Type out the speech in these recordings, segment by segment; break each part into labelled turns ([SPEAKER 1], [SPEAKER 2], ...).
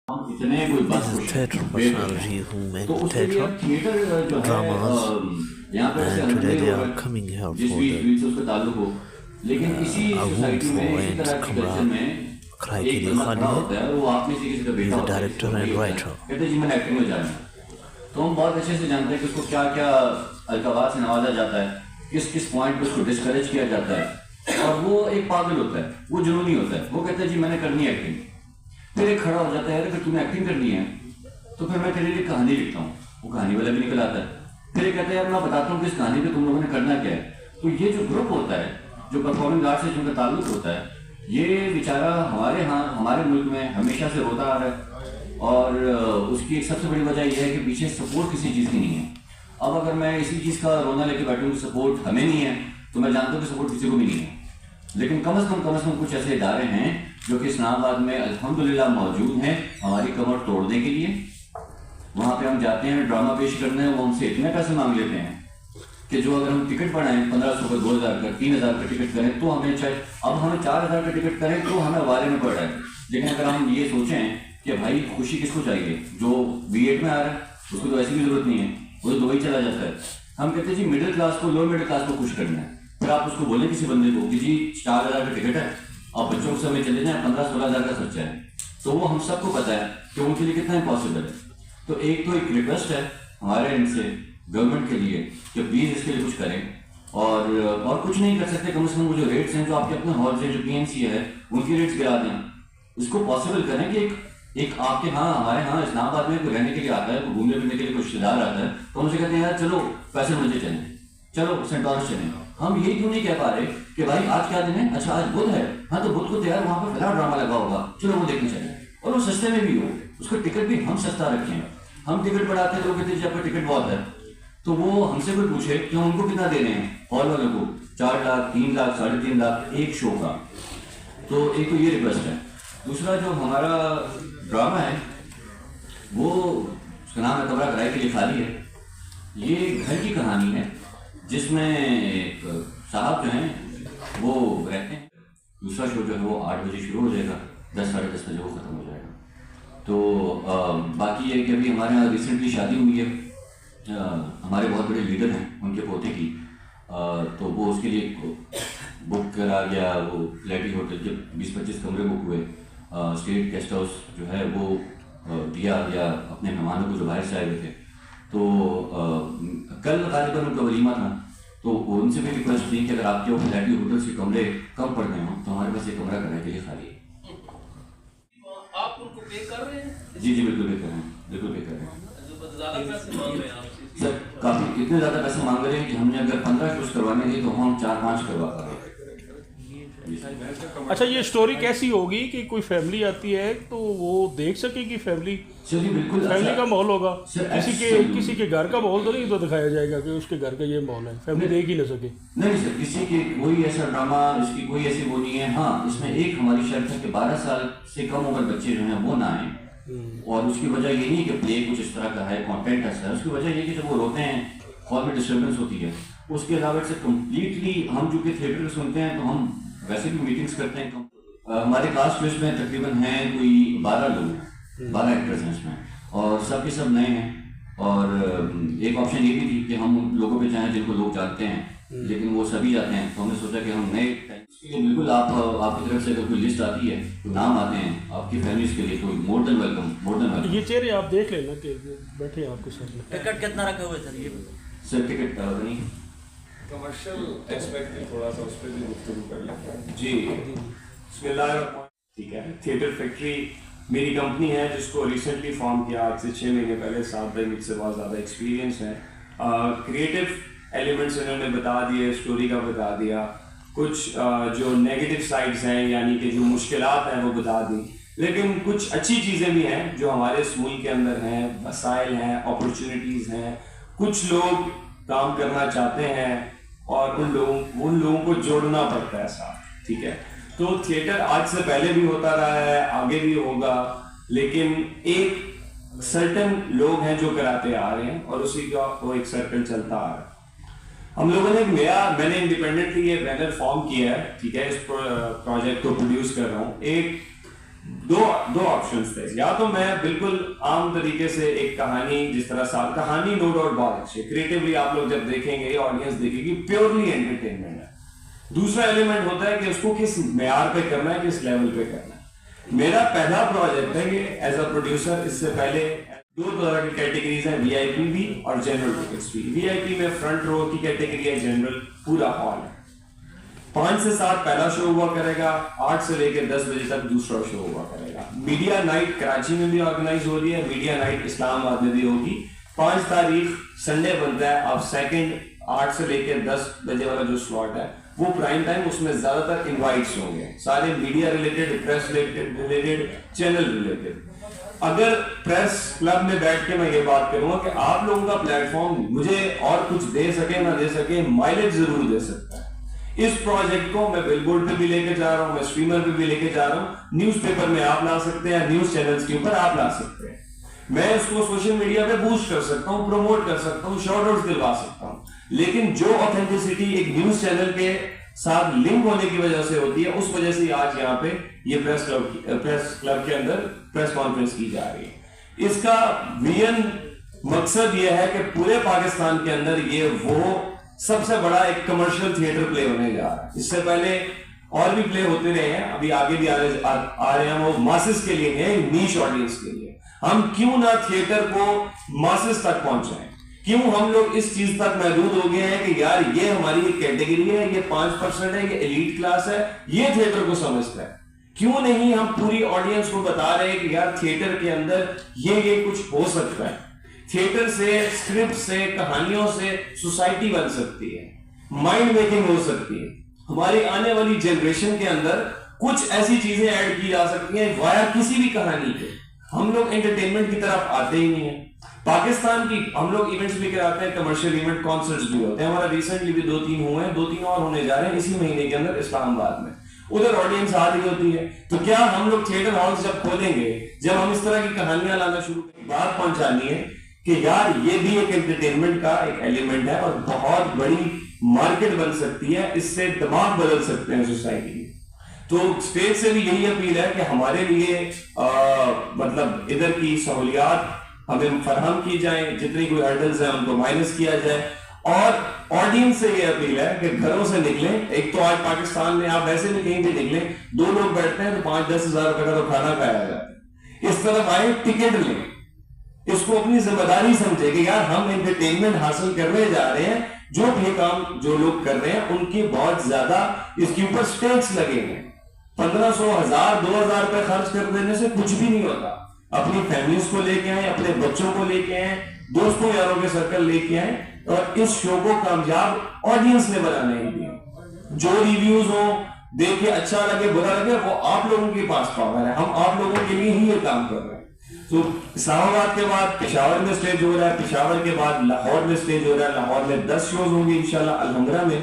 [SPEAKER 1] हम इतने कोई बस
[SPEAKER 2] As a
[SPEAKER 1] खुश
[SPEAKER 2] theatre
[SPEAKER 1] वेट
[SPEAKER 2] personality who
[SPEAKER 1] हैं
[SPEAKER 2] make
[SPEAKER 1] तो उसके लिए
[SPEAKER 2] theatre
[SPEAKER 1] थिएटर जो है
[SPEAKER 2] dramas,
[SPEAKER 1] यहाँ पर ऐसे
[SPEAKER 2] and
[SPEAKER 1] अलग
[SPEAKER 2] today
[SPEAKER 1] नहीं
[SPEAKER 2] they
[SPEAKER 1] हो रहा
[SPEAKER 2] are
[SPEAKER 1] है
[SPEAKER 2] coming here
[SPEAKER 1] जिस
[SPEAKER 2] for
[SPEAKER 1] भी
[SPEAKER 2] the
[SPEAKER 1] फील्ड से उसका ताल्लुक हो, लेकिन इसी
[SPEAKER 2] Awoon
[SPEAKER 1] सोसाइटी में
[SPEAKER 2] for
[SPEAKER 1] इसी
[SPEAKER 2] and
[SPEAKER 1] तरह के कल्चर
[SPEAKER 2] Kamra
[SPEAKER 1] में
[SPEAKER 2] Krai के
[SPEAKER 1] एक
[SPEAKER 2] लिए
[SPEAKER 1] बंदा
[SPEAKER 2] खाली
[SPEAKER 1] खड़ा
[SPEAKER 2] है।
[SPEAKER 1] होता है, वो आप में से किसी का
[SPEAKER 2] He
[SPEAKER 1] बेटा
[SPEAKER 2] is a
[SPEAKER 1] होता है,
[SPEAKER 2] director
[SPEAKER 1] जिसको
[SPEAKER 2] and
[SPEAKER 1] भाई होता है,
[SPEAKER 2] writer.
[SPEAKER 1] कहते हैं जी मैंने एक्टिंग में जाना है। तो हम बहुत अच्छे से जानते हैं कि उसको क्या क्या अलकाबात से नवाजा जाता है, किस किस पॉइंट पे उसको डिस्करेज किया जाता है, और वो एक पागल होता है, वो जुनूनी होता है, वो कहता है जी मैंने करनी है एक्टिंग। फिर एक खड़ा हो जाता है, अगर तुम्हें एक्टिंग करनी है तो फिर मैं तेरे लिए कहानी लिखता हूँ, वो कहानी वाला भी निकल आता है। फिर ये कहते हैं यार मैं बताता हूँ कि इस कहानी पे तुम लोगों ने करना क्या है। तो ये जो ग्रुप होता है, जो परफॉर्मिंग आर्ट से जिनका ताल्लुक होता है, ये बेचारा हमारे यहाँ हमारे मुल्क में हमेशा से होता आ रहा है, और उसकी एक सबसे बड़ी वजह यह है कि पीछे सपोर्ट किसी चीज़ की नहीं है। अब अगर मैं इसी चीज़ का रोना लेके बैठूँ कि सपोर्ट हमें नहीं है, तो मैं जानता हूँ कि सपोर्ट किसी को भी नहीं है। लेकिन कम से कम कुछ ऐसे इदारे हैं जो कि इस्लामाबाद में अल्हम्दुलिल्लाह मौजूद हैं हमारी कमर तोड़ने के लिए। वहाँ पे हम जाते हैं ड्रामा पेश करने, वो हमसे इतने पैसे मांग लेते हैं कि जो अगर हम टिकट बढ़ाएं 1500 का, 2000 का, 3000 का टिकट करें तो हमें चाहे अब हमें 4000 का टिकट करें तो हमें वारे में पड़ रहा है। लेकिन अगर हम ये सोचें कि भाई खुशी किसको चाहिए, जो B8 में आ रहा है उसको तो ऐसी भी जरूरत नहीं है, वो तो दुबई चला जाता है। हम कहते हैं जी मिडिल क्लास को, लोअर मिडिल क्लास को खुश करना है। फिर आप उसको बोले किसी बंदे को कि जी 4000 का टिकट है और बच्चों के समय चले जाए 15-16 हज़ार का खर्चा है, तो वो हम सबको पता है कि उनके लिए कितना इम्पॉसिबल है। तो एक रिक्वेस्ट है हमारे इनसे गवर्नमेंट के लिए कि प्लीज़ इसके लिए कुछ करें। और कुछ नहीं कर सकते, कम से कम वो जो रेट्स हैं जो आपके अपने हॉल से जो PNC है उनकी रेट्स गिरा दें। इसको पॉसिबल करें कि एक आपके यहाँ हमारे यहाँ इस्लामाबाद में कोई रहने के लिए आता है, कोई घूमने फिरने के लिए कोई रिश्तेदार आता है, तो उनसे कहते हैं यार चलो पैसे मुझे चलें, चलो सेंट लॉरेंस चलें। हम यही क्यों नहीं कह पा रहे कि भाई आज क्या दिन है, अच्छा आज बुध है, हाँ तो बुध को तैयार वहाँ पर फिलहाल ड्रामा लगा होगा, चलो वो देखने चले, और वो सस्ते में भी हो, उसका टिकट भी हम सस्ता रखें। हम टिकट बढ़ाते हैं, लोग कहते हैं जब टिकट बहुत है, तो वो हमसे कोई पूछे कि हम उनको कितना दे रहे हैं, हॉल वालों को 4 लाख, 3 लाख, 3.5 लाख एक शो का। तो एक तो ये रिक्वेस्ट है। दूसरा जो हमारा ड्रामा है वो उसका नाम है कमरा किराए के लिए खाली है। ये घर की कहानी है जिसमें एक साहब जो हैं वो रहते हैं। दूसरा शो जो है वो 8 बजे शुरू हो जाएगा, 10 साढ़े 10 बजे वो ख़त्म हो जाएगा। तो बाकी ये कि अभी हमारे यहाँ रिसेंटली शादी हुई है, हमारे बहुत बड़े लीडर हैं उनके पोते की, तो वो उसके लिए बुक करा गया, वो फ्लैटी होटल के 20-25 कमरे बुक हुए, स्टेट गेस्ट हाउस जो है वो दिया गया अपने मेहमानों को जो बाहर से आए हुए थे। तो कल गालिबन उनका वलीमा था, तो उनसे भी रिक्वेस्ट थी कि अगर आपके फ्लैटी होटल से कमरे कम पड़ गए हों तो हमारे पास एक कमरा करने के लिए खाली है।
[SPEAKER 3] आप उनको पे कर रहे हैं?
[SPEAKER 1] जी बिल्कुल पे कर रहे हैं, बिल्कुल पे कर रहे हैं।
[SPEAKER 3] ज़्यादा पैसे मांग रहे हैं आपसे
[SPEAKER 1] सर, काफ़ी इतने ज़्यादा पैसे मांग रहे हैं कि हमने अगर 15 शोज करवाने थे तो हम 4-5 करवा पा रहे हैं।
[SPEAKER 4] अच्छा, ये स्टोरी कैसी होगी कि कोई फैमिली आती है तो वो देख सकेगी, फैमिली
[SPEAKER 1] बिल्कुल
[SPEAKER 4] फैमिली का माहौल होगा,
[SPEAKER 1] सर,
[SPEAKER 4] किसी के घर का माहौल तो नहीं तो दिखाया जाएगा कि उसके घर का ये माहौल है, फैमिली देख ही ना सके।
[SPEAKER 1] नहीं सर, किसी के कोई ऐसा ड्रामा, इसकी कोई ऐसी वो नहीं है। हाँ, इसमें एक हमारी शर्त है कि 12 साल से कम उम्र बच्चे जो हैं वो ना आए, और उसकी वजह ये नहीं कि प्ले कुछ इस तरह का है, कंटेंट ऐसा है। उसकी वजह ये कि जब वो रोते हैं हॉल में डिस्टर्बेंस होती है। उसके अलावा से कम्प्लीटली हम जो कि थिएटर में सुनते हैं तो हम वैसे भी मीटिंग्स करते हैं। हमारे कास्ट लिस्ट में तकरीबन हैं कोई 12 लोग, 12 एक्टर्स हैं इसमें, और सब के सब नए हैं। और एक ऑप्शन ये भी थी कि हम उन लोगों पे चाहें जिनको लोग जानते हैं, लेकिन वो सभी जाते हैं, तो हमने सोचा कि हम नए बिल्कुल आपकी तरफ से अगर कोई लिस्ट आती है, तो नाम आते हैं आपकी फैमिलीज के लिए, तो more than welcome, more than welcome.
[SPEAKER 4] ये चेहरे आप देख लेना कि बैठे हैं आपके सामने।
[SPEAKER 3] टिकट कितना रखा हुआ है
[SPEAKER 1] सर? टिकट नहीं,
[SPEAKER 5] कमर्शियल एस्पेक्ट में थोड़ा सा उस पर भी गुफ्तगू कर लेते हैं
[SPEAKER 1] जी।
[SPEAKER 5] ठीक है। थिएटर फैक्ट्री मेरी कंपनी है जिसको रिसेंटली फॉर्म किया आज से 6 महीने पहले। साथ भाई मुझसे बहुत ज़्यादा एक्सपीरियंस है। क्रिएटिव एलिमेंट्स इन्होंने बता दिए, स्टोरी का बता दिया, कुछ जो नेगेटिव साइड्स हैं यानी कि जो मुश्किलात हैं वो बता दी, लेकिन कुछ अच्छी चीज़ें भी हैं जो हमारे स्कूल के अंदर हैं, वसाइल हैं, अपॉर्चुनिटीज़ हैं। कुछ लोग काम करना चाहते हैं और उन लोगों को जोड़ना पड़ता है साथ, ठीक है। तो थिएटर आज से पहले भी होता रहा है, आगे भी होगा, लेकिन एक सर्टेन लोग हैं जो कराते आ रहे हैं और उसी का वो एक सर्कल चलता आ रहा है। हम लोगों ने मैंने इंडिपेंडेंटली ये बैनर फॉर्म किया है, ठीक है। इस प्रोजेक्ट को प्रोड्यूस कर रहा हूँ। एक दो ऑप्शंस थे। या तो मैं बिल्कुल आम तरीके से एक कहानी, जिस तरह कहानी नो डाउट बहुत अच्छी है, क्रिएटिवली आप लोग जब देखेंगे, ऑडियंस देखेगी, प्योरली एंटरटेनमेंट है। दूसरा एलिमेंट होता है कि उसको किस मेयार पे करना है, किस लेवल पे करना है। मेरा पहला प्रोजेक्ट है कि एज अ प्रोड्यूसर, इससे पहले दो तरह की कैटेगरीज हैं, वीआईपी भी और जनरल टिकट्स भी। वीआईपी में फ्रंट रो की कैटेगरी है, जनरल पूरा हॉल है। 5 से 7 पहला शो हुआ करेगा, 8 से लेकर 10 बजे तक दूसरा शो हुआ करेगा। मीडिया नाइट कराची में भी ऑर्गेनाइज हो रही है, मीडिया नाइट इस्लामाबाद में भी होगी। 5 तारीख संडे बनता है। अब सेकंड 8 से लेकर 10 बजे वाला जो स्लॉट है वो प्राइम टाइम, उसमें ज्यादातर इनवाइट्स होंगे, सारे media related, press related, channel related. अगर प्रेस क्लब में बैठ के मैं ये बात करूंगा कि आप लोगों का प्लेटफॉर्म मुझे और कुछ दे सके ना दे सके, माइलेज जरूर दे सकता है। इस प्रोजेक्ट को मैं बिलबोर्ड पे भी लेके जा रहा हूं, मैं स्ट्रीमर पे भी लेके जा रहा हूं, न्यूज़पेपर में आप ला सकते हैं, न्यूज चैनल्स के ऊपर आप ला सकते हैं, मैं इसको सोशल मीडिया पे बूस्ट कर सकता हूं, प्रमोट कर सकता हूं, शॉर्ट आउट्स दिलवा सकता हूं। लेकिन जो ऑथेंटिसिटी एक न्यूज चैनल के साथ लिंक होने की वजह से होती है, उस वजह से आज यहाँ पे ये प्रेस क्लब के अंदर प्रेस कॉन्फ्रेंस की जा रही है। इसका विजन मकसद ये है कि पूरे पाकिस्तान के अंदर ये वो सबसे बड़ा एक कमर्शियल थिएटर प्ले होने जा रहा है। इससे पहले और भी प्ले होते रहे हैं, अभी आगे भी आ रहे हैं, वो मासेस के लिए है, नीश ऑडियंस के लिए। हम क्यों ना थिएटर को मासेस तक पहुंचाएं, क्यों हम लोग इस चीज तक महदूद हो गए हैं कि यार ये हमारी एक कैटेगरी है, ये 5% है, ये एलीट क्लास है, ये थिएटर को समझता है। क्यों नहीं हम पूरी ऑडियंस को बता रहे हैं कि यार थिएटर के अंदर ये कुछ हो सकता है, थिएटर से, स्क्रिप्ट से, कहानियों से सोसाइटी बन सकती है, माइंड मेकिंग हो सकती है। हमारी आने वाली जनरेशन के अंदर कुछ ऐसी चीजें ऐड की जा सकती हैं वाया किसी भी कहानी के। हम लोग एंटरटेनमेंट की तरफ आते ही नहीं है। पाकिस्तान की हम लोग इवेंट्स भी कराते हैं, कमर्शियल इवेंट, कॉन्सर्ट्स भी होते हैं। हमारा रिसेंटली भी 2-3 हुए हैं, 2-3 और होने जा रहे हैं इसी महीने के अंदर इस्लामाबाद में। उधर ऑडियंस आ रही होती है, तो क्या हम लोग थिएटर हॉल्स जब खोलेंगे, जब हम इस तरह की कहानियां लाना शुरू करेंगे, बात पहुंचानी है कि यार ये भी एक एंटरटेनमेंट का एक एलिमेंट है और बहुत बड़ी मार्केट बन सकती है, इससे दिमाग बदल सकते हैं सोसाइटी। तो स्टेट से भी यही अपील है कि हमारे लिए मतलब इधर की सहूलियात हमें फराहम की जाए, जितनी कोई हर्डल्स हैं उनको माइनस किया जाए। और ऑडियंस से ये अपील है कि घरों से निकलें। एक तो आज पाकिस्तान में आप वैसे भी कहीं भी निकलें, 2 लोग बैठते हैं तो 5-10 हजार रुपए का तो खाना खाया जाता है। इस तरफ आए, टिकट लें, इसको अपनी जिम्मेदारी समझे कि यार हम एंटरटेनमेंट हासिल करने जा रहे हैं। जो भी काम जो लोग कर रहे हैं उनके बहुत ज्यादा इसके ऊपर स्टेक्स लगे हैं। 1500, 1000, 2000 रुपए खर्च कर देने से कुछ भी नहीं होता। अपनी फैमिलीज को लेके आए, अपने बच्चों को लेके आए, दोस्तों यारों के सर्कल लेके आए और इस शो को कामयाब ऑडियंस ने बनाने ही दिया। जो रिव्यूज हो, देखे अच्छा लगे बुरा लगे, वो आप लोगों के पास पावर है। हम आप लोगों के लिए ही ये काम कर रहे हैं। तो इस्लामाबाद के बाद पेशावर में स्टेज हो रहा है, पेशावर के बाद लाहौर में स्टेज हो रहा है, लाहौर में 10 शोज होंगे इंशाल्लाह अलहमरा में,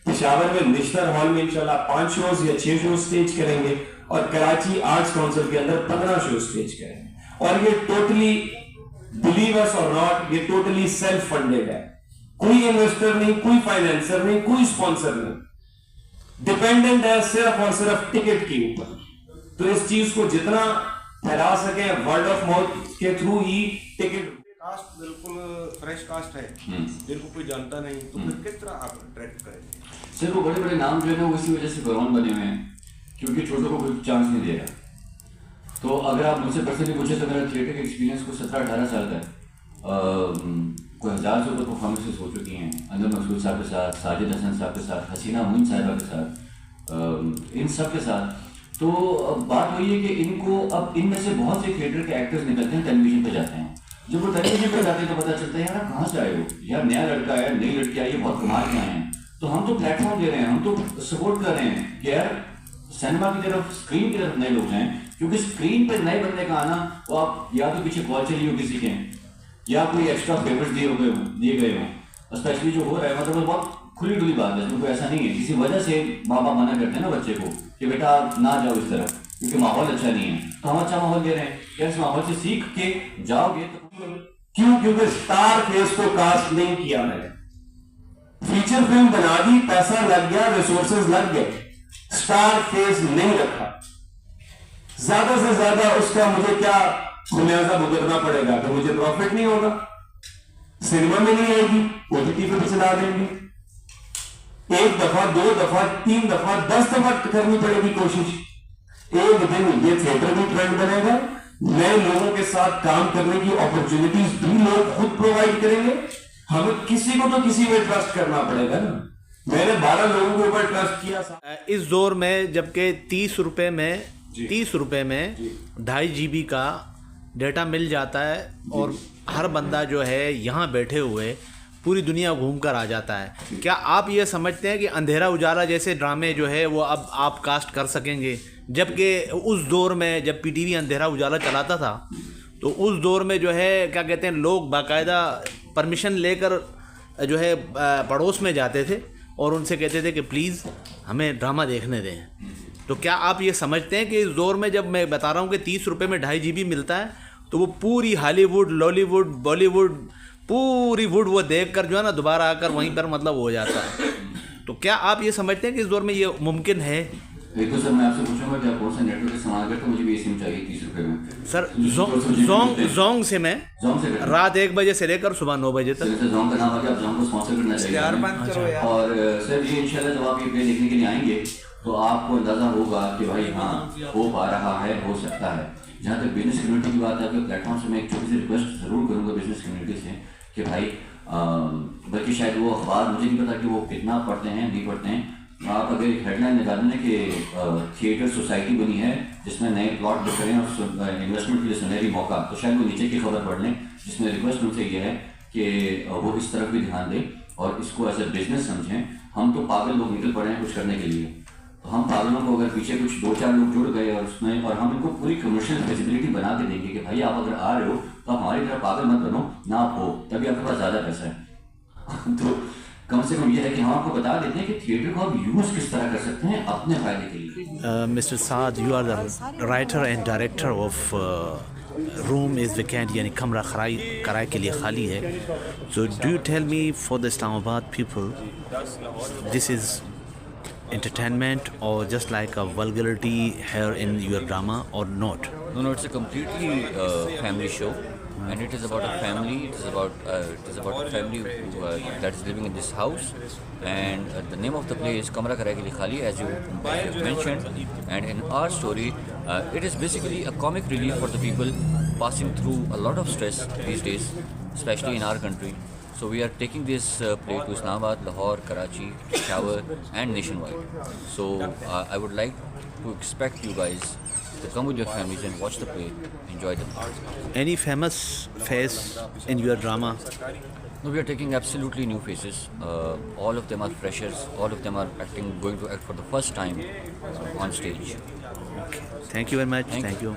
[SPEAKER 5] पेशावर में निश्तर हॉल में इंशाल्लाह 5 शोज या 6 शोज स्टेज करेंगे और कराची आर्ट्स काउंसिल के अंदर 15 शोज स्टेज करेंगे। और ये टोटली, बिलीव अस और नॉट, ये टोटली सेल्फ फंडेड है। कोई इन्वेस्टर नहीं, कोई फाइनेंसर नहीं, कोई स्पॉन्सर नहीं, डिपेंडेंट है सिर्फ और सिर्फ टिकट के ऊपर। तो इस चीज को जितना फैला सके वर्ड ऑफ माउथ के थ्रू ही टिकट।
[SPEAKER 2] कास्ट बिल्कुल फ्रेश कास्ट है, जिनको कोई जानता नहीं, तो फिर किस तरह आप अट्रैक्ट करेंगे?
[SPEAKER 1] सर वो बड़े बड़े नाम जो है वो इसी वजह से ग्राउंड बने हुए हैं क्योंकि छोटों को कोई चांस नहीं दे रहा। तो अगर आप मुझसे पर्सनली पूछे तो मेरा थिएटर का एक्सपीरियंस को 17-18 साल का है। कोई 1000 से ऊपर परफॉर्मेंसेस हो चुकी हैं अंजम मकसूद साहब के साथ, साजिद हसन साहब के साथ, हसीना मोइन साहिबा के साथ, इन सब के साथ। तो बात वही है कि इनको अब इनमें से बहुत से थिएटर के एक्टर्स निकलते हैं, टेलीविजन पे जाते हैं। जब वो टेलीविजन पे जाते हैं तो पता चलता है यार कहाँ से आए हो, यार नया लड़का है, नई लड़की आई है, बहुत कमाल के आए हैं। तो हम तो प्लेटफॉर्म दे रहे हैं, हम तो सपोर्ट कर रहे हैं कि यार सिनेमा की तरफ, स्क्रीन की तरफ नए लोग जाएं, क्योंकि स्क्रीन पर नए बंदे का आना, वो आप या तो पीछे कॉल चली हो किसी के, या कोई एक्स्ट्रा फेवर्स दिए गए हो। स्पेशली जो हो रहा है मतलब बहुत खुली डुली बात है, इसमें कोई ऐसा नहीं है किसी वजह से माँ बाप मना करते हैं ना बच्चे को कि बेटा ना जाओ इस तरफ क्योंकि माहौल अच्छा नहीं है। तो हम अच्छा माहौल दे रहे हैं कि इस माहौल से सीख के जाओगे तो
[SPEAKER 5] क्यों? क्योंकि स्टार फेस को कास्ट नहीं किया मैंने, फीचर फिल्म बना दी, पैसा लग गया, रिसोर्सेज लग गए, स्टार फेस नहीं रखा। ज्यादा से ज्यादा उसका मुझे क्या खुमियाजा भुगतना पड़ेगा? तो मुझे प्रॉफिट नहीं होगा, सिनेमा में नहीं आएगी, ओटीटी पे भी चला देंगे। एक दफा, 2 दफा, 3 दफा, 10 दफा करनी पड़ेगी कोशिश। एक दिन ये थिएटर भी ट्रेंड बनेगा, नए लोगों के साथ काम करने की अपॉर्चुनिटीज भी लोग खुद प्रोवाइड करेंगे। हमें किसी को तो किसी में ट्रस्ट करना पड़ेगा ना। मैंने 12 लोगों के ऊपर ट्रस्ट किया।
[SPEAKER 6] इस दौर में जबकि 30 रुपए में 2.5 GB का डेटा मिल जाता है और हर बंदा जो है यहाँ बैठे हुए पूरी दुनिया घूम कर आ जाता है। क्या आप ये समझते हैं कि अंधेरा उजाला जैसे ड्रामे जो है वो अब आप कास्ट कर सकेंगे? जबकि उस दौर में जब पीटीवी अंधेरा उजाला चलाता था तो उस दौर में जो है क्या कहते हैं, लोग बाकायदा परमिशन लेकर जो है पड़ोस में जाते थे और उनसे कहते थे कि प्लीज़ हमें ड्रामा देखने दें। तो क्या आप ये समझते हैं कि इस दौर में जब मैं बता रहा हूँ कि 30 रुपये में 2.5 GB मिलता है तो वो पूरी हॉलीवुड, लॉलीवुड, बॉलीवुड, पूरी वुड वो देख कर जो है ना दोबारा आकर वहीं पर मतलब हो जाता है? तो क्या आप ये समझते हैं कि इस दौर में ये मुमकिन है?
[SPEAKER 1] एक तो सर मैं आपसे पूछूंगा कि आप कौन सा नेटवर्क इस्तेमाल करते हो? मुझे भी सिम चाहिए 30 रुपये में।
[SPEAKER 6] सर जोंग से मैं रात 1 बजे से लेकर सुबह 9 बजे तक।
[SPEAKER 1] जोंग का नाम आ गया, आप जोंग को स्पॉन्सर करना चाहिए। और सर ये इंशाल्लाह जब आप ये प्ले देखने के लिए आएंगे तो आपको अंदाजा होगा कि भाई हाँ हो पा रहा है, हो सकता है। जहाँ तक बिजनेस कम्युनिटी की बात है, आपके प्लेटफॉर्म से मैं एक छोटी सी रिक्वेस्ट जरूर करूँगा बिजनेस कम्युनिटी से कि भाई बल्कि शायद वो अखबार, मुझे नहीं पता कि वो कितना पढ़ते हैं नहीं पढ़ते हैं, आप अगर एक हेडलाइन निकाल दें कि थिएटर सोसाइटी बनी है जिसमें नए प्लॉट बिक रहे हैं और इन्वेस्टमेंट के लिए सुनहरी मौका, तो शायद वो नीचे की खबर पढ़ लें, जिसमें रिक्वेस्ट उनसे ये है कि वो इस तरफ भी ध्यान दें और इसको एज ए बिजनेस समझें। हम तो पागल लोग निकल पड़े हैं कुछ करने के लिए, तो हम पागलों को अगर पीछे कुछ 2-4 लोग जुड़ गए और उसमें, और हम इनको पूरी कमर्शियल विजिबिलिटी बना के देंगे कि भाई आप अगर आ रहे हो तो हमारी तरह पागल मत बनो, ना आप हो, तभी आपके पास ज़्यादा पैसा है। तो कम से कम ये है कि हम आपको बता देते हैं कि थिएटर को आप यूज़ किस तरह कर सकते हैं अपने फायदे के लिए।
[SPEAKER 6] Mister Saad, you are the writer and director of room is vacant, यानी कमरा किराए के लिए खाली है। So do you tell me for the Islamabad people this is entertainment or just like a vulgarity here in your drama or not?
[SPEAKER 7] No, it's a completely family show, and it is about a family. It is about a family who, that is living in this house, and the name of the play is Kamra Kirai Ke Liye Khali, as you mentioned. And in our story, it is basically a comic relief for the people passing through a lot of stress these days, especially in our country. So we are taking this play to Islamabad, Lahore, Karachi, Peshawar and nationwide. So I would like to expect you guys to come with your families and watch the play, enjoy the play.
[SPEAKER 6] Any famous face in your drama?
[SPEAKER 7] No, we are taking absolutely new faces. All of them are freshers. All of them are going to act for the first time on stage.
[SPEAKER 6] Okay. Thank you very much. Thank you.